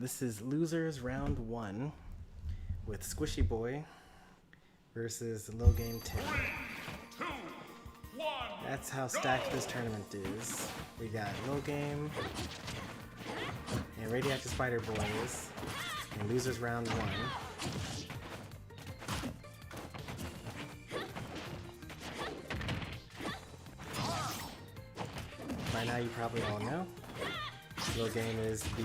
This is Losers Round 1 with Squishy Boy versus lilgame10. 3, 2, 1. That's how stacked this tournament is. We got lilgame and Radioactivespiderboys and Losers Round 1. By now you probably all know. Lilgame is the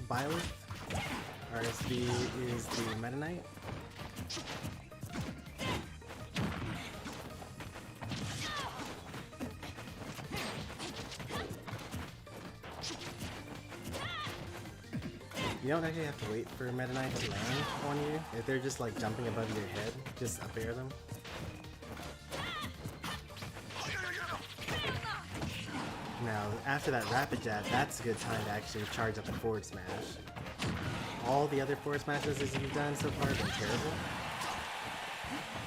Byleth. RSB is the Meta Knight. You don't actually have to wait for Meta Knight to land on you. If they're just like jumping above your head, just up air them. Now, after that rapid jab, that's a good time to actually charge up a forward smash. All the other forward smashes that you've done so far have been terrible.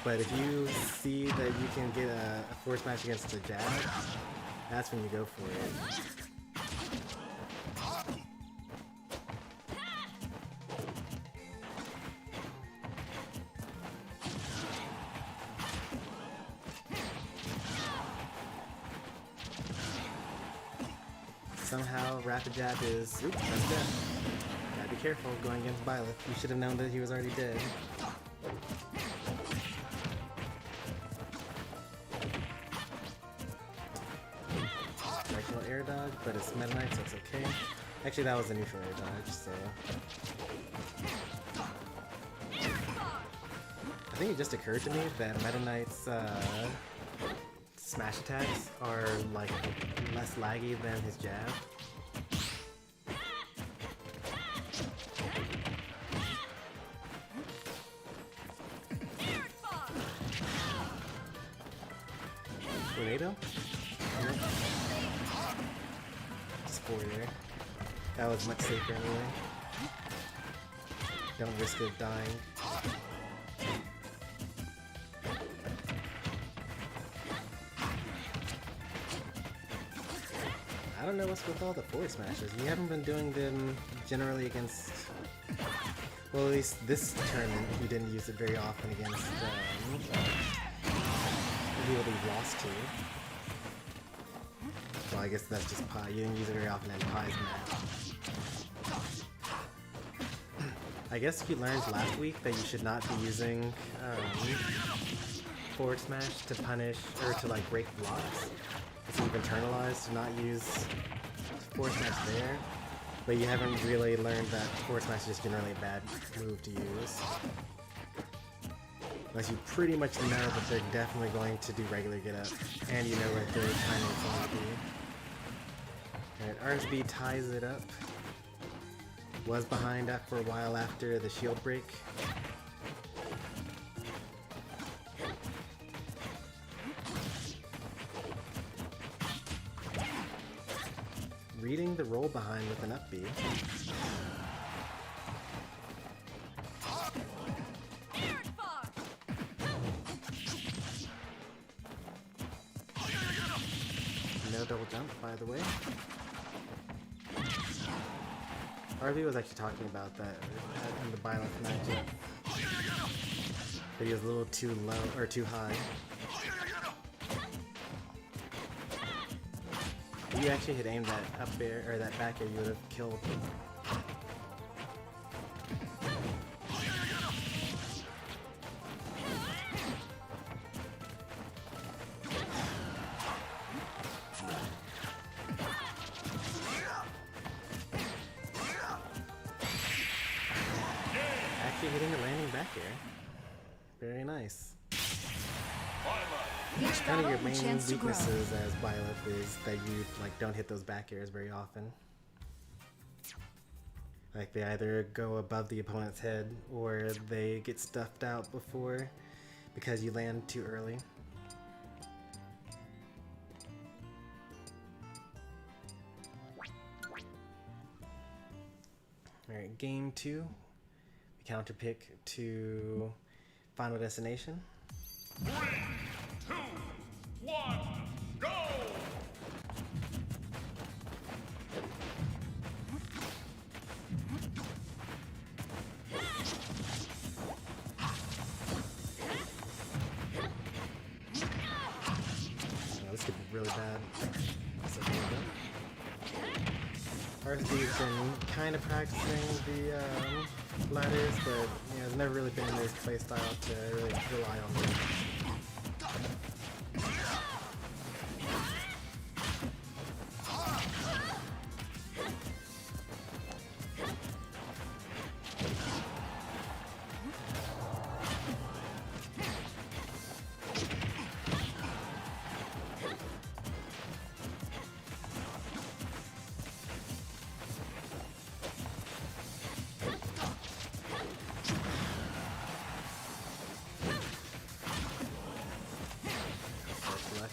But if you see that you can get a forward smash against a jab, that's when you go for it. Somehow, rapid jab is... Oops, that's dead. Gotta be careful going against Byleth. You should have known that he was already dead. Directional air dodge, but it's Meta Knight, so it's okay. Actually, that was a neutral air dodge, so... I think it just occurred to me that Meta Knight's smash attacks are like less laggy than his jab. Tornado? Nope. Spore there. That was much safer anyway. Don't risk it dying. I don't know what's with all the forward smashes. You haven't been doing them generally against... Well, at least this tournament, you didn't use it very often against people that you've lost to. Well, I guess that's just Pi. You didn't use it very often in Pi's match. I guess you learned last week that you should not be using forward smash to punish, or to like break blocks. So you've internalized to not use forward smash there, but you haven't really learned that forward smash is just generally a bad move to use. Unless you pretty much know that they're definitely going to do regular get up, and you know what their timing is going to be. Alright, RSB ties it up. Was behind for a while after the shield break. Reading the roll behind with an up B. No double jump, by the way. RV was actually talking about that in the Byleth matchup. But he was a little too low, or too high. If you actually had aimed that up air, or that back air, you would have killed him. Actually hitting a landing back air. Very nice. Kind of your main weaknesses as Byleth is that you like don't hit those back airs very often. Like they either go above the opponent's head or they get stuffed out before because you land too early. Alright, game 2. We counterpick to Final Destination. 3, 2, 1, go! really bad. So there we go. RSB's been kind of practicing the ladders, but it's never really been his playstyle to really rely on them.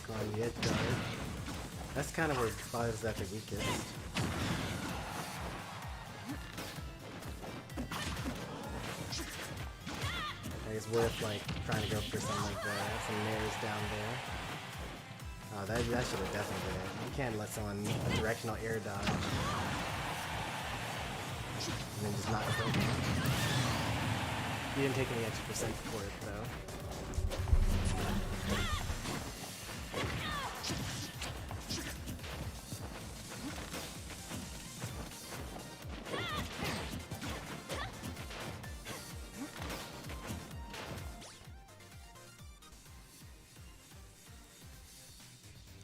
On the edge guard. That's kind of where Byleth is at the weakest. It's worth like trying to go for some like some mirrors down there. Oh, that should have definitely been it. You can't let someone directional air dodge and then just not kill them. You didn't take any extra percent for it though.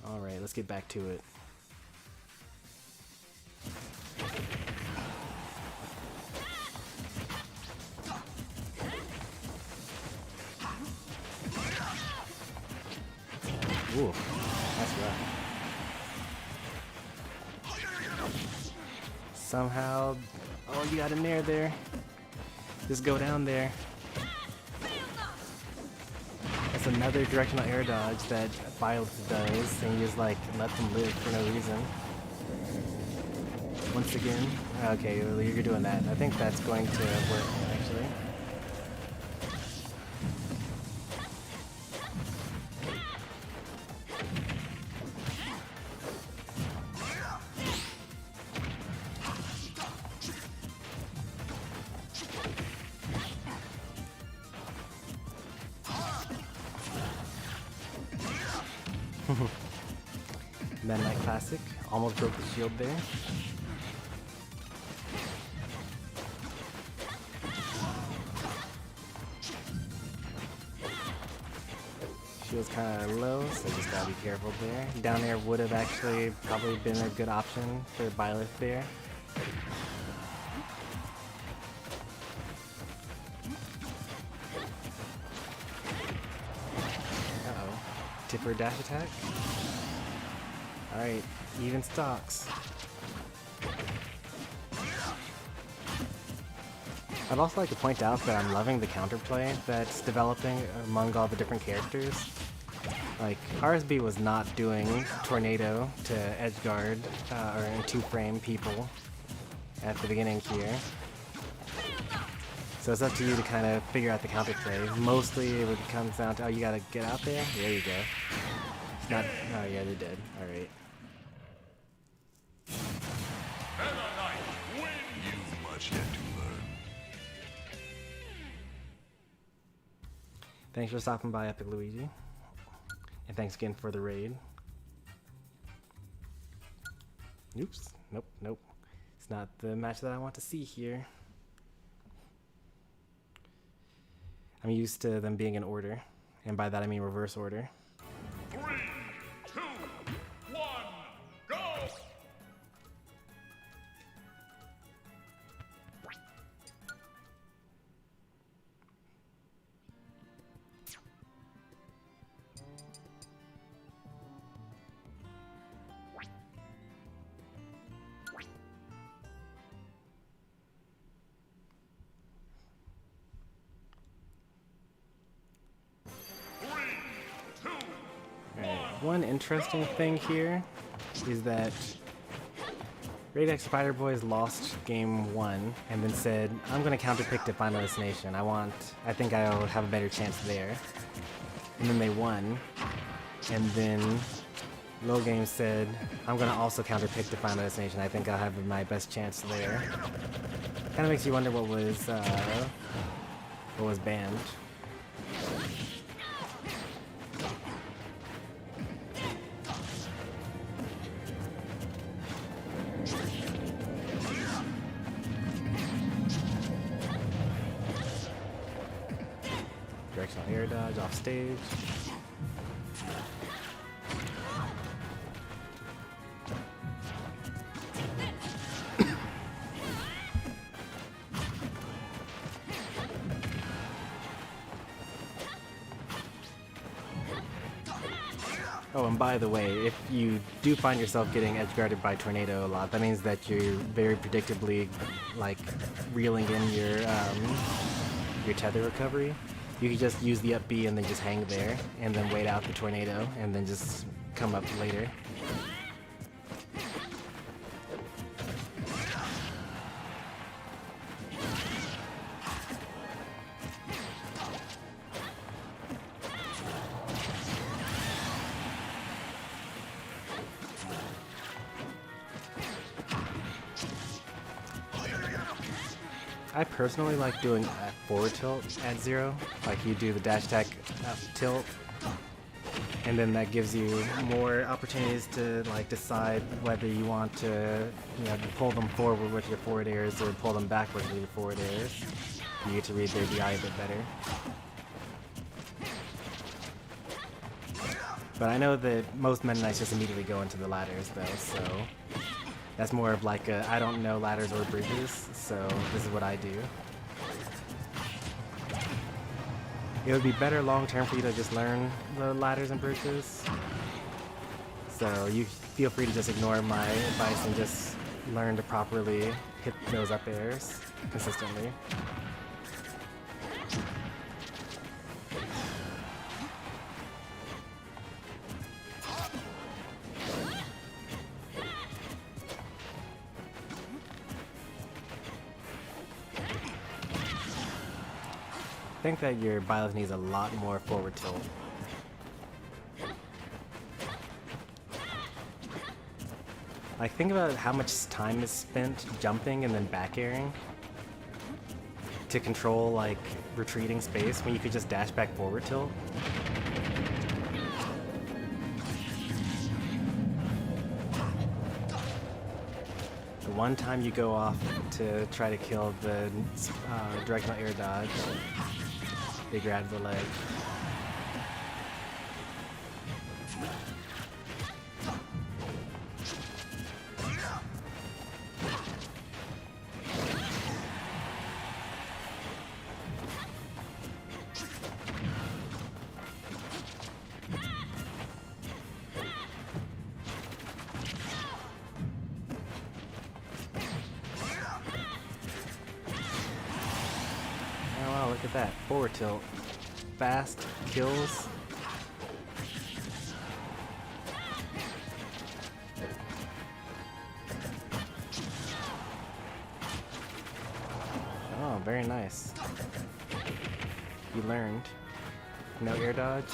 Alright, let's get back to it. Ooh, that's rough. Somehow, oh, you got a nair there. Just go down there. That's another directional air dodge that Byleth does, and you just like let them live for no reason. Once again, okay, well, you're doing that. I think that's going to work actually. Midnight Classic, almost broke the shield there. Shield's kind of low, so just gotta be careful there. Down there would have actually probably been a good option for Byleth there. Uh-oh. Tipper dash attack. Alright, even stocks. I'd also like to point out that I'm loving the counterplay that's developing among all the different characters. Like, RSB was not doing Tornado to edgeguard or in two-frame people at the beginning here. So it's up to you to kind of figure out the counterplay. Mostly it comes down to, oh, you gotta get out there? There you go. It's not, oh yeah, they're dead. Alright. Thanks for stopping by, Epic Luigi. And thanks again for the raid. Oops. Nope, nope. It's not the match that I want to see here. I'm used to them being in order. And by that I mean reverse order. 3, 2, 1, go! One interesting thing here is that Radioactivespiderboys lost game 1 and then said, I'm going to counterpick to Final Destination. I think I'll have a better chance there. And then they won. And then lilgame said, I'm going to also counterpick to Final Destination. I think I'll have my best chance there. Kind of makes you wonder what was banned. off stage. Oh, and by the way, if you do find yourself getting edge guarded by Tornado a lot, that means that you're very predictably, like, reeling in your tether recovery. You can just use the up B and then just hang there, and then wait out the Tornado, and then just come up later. I personally like doing a forward tilt at 0, like you do the dash attack up tilt, and then that gives you more opportunities to like decide whether you want to, you know, pull them forward with your forward airs or pull them backwards with your forward airs. You get to read their DI a bit better. But I know that most Meta Knights just immediately go into the ladders though, so that's more of like a, I don't know ladders or bridges, so this is what I do. It would be better long term for you to just learn the ladders and bridges. So you feel free to just ignore my advice and just learn to properly hit those up airs consistently. I think that your Byleth needs a lot more forward tilt. Like, think about how much time is spent jumping and then back airing to control, like, retreating space when you could just dash back forward tilt. The one time you go off to try to kill the directional air dodge, they grab the leg. Oh wow, look at that. Forward tilt. Fast kills. Oh, very nice. You learned. No air dodge.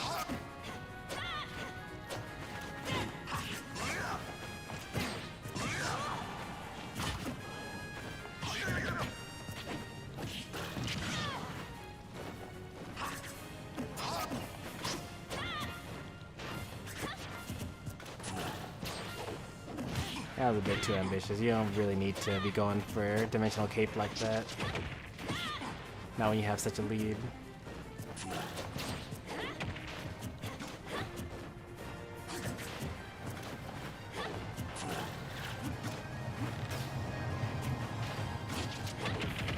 That was a bit too ambitious. You don't really need to be going for dimensional cape like that. Not when you have such a lead.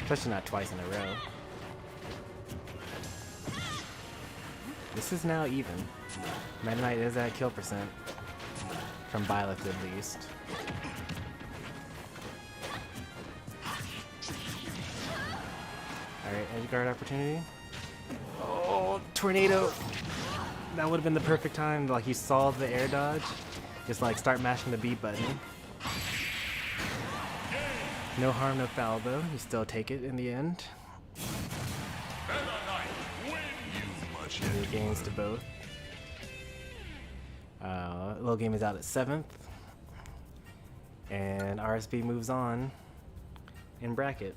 Especially not twice in a row. This is now even. Meta Knight is at kill percent. From Byleth at least. Alright, edge guard opportunity. Oh, tornado! That would have been the perfect time. Like, you saw the air dodge. Just like start mashing the B button. No harm, no foul though. You still take it in the end. Any gains to both. Lilgame is out at 7th. And RSB moves on in bracket.